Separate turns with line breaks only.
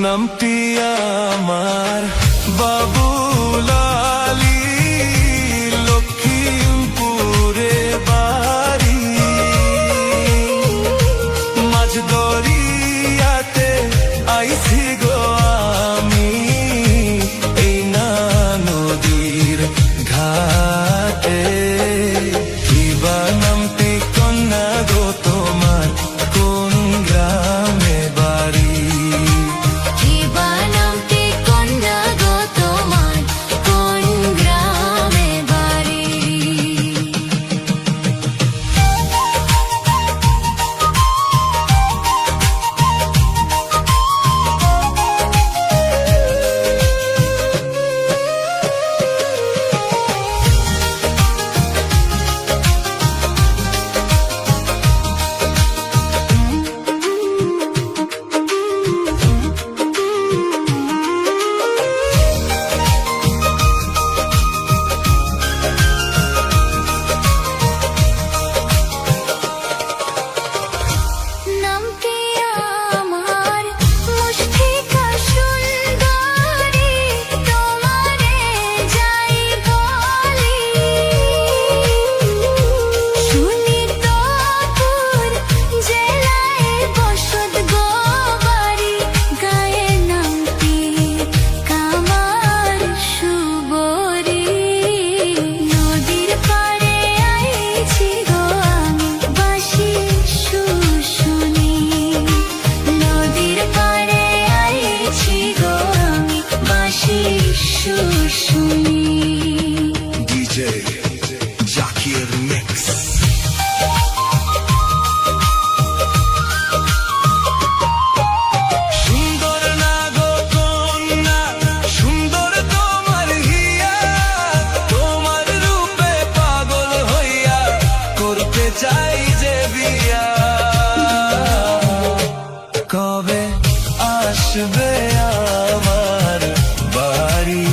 নামটি আমার বাবুলালি, লক্ষ্মীমপুরে বাড়ি। মাঝ দরিয়াতে আইছি গো আমি, এই না নদীর ঘাটে। কিবা নামটি কন্যা গো তোমার, কোন গ্রামে বাড়ি? DJ Zakir Mix. সুন্দর না গো কন্যা, সুন্দর তোমার হিয়া, তোমার রূপে পাগল হইয়া করতে চাই যে বিয়া। কবে আসবে আমার বাড়ি?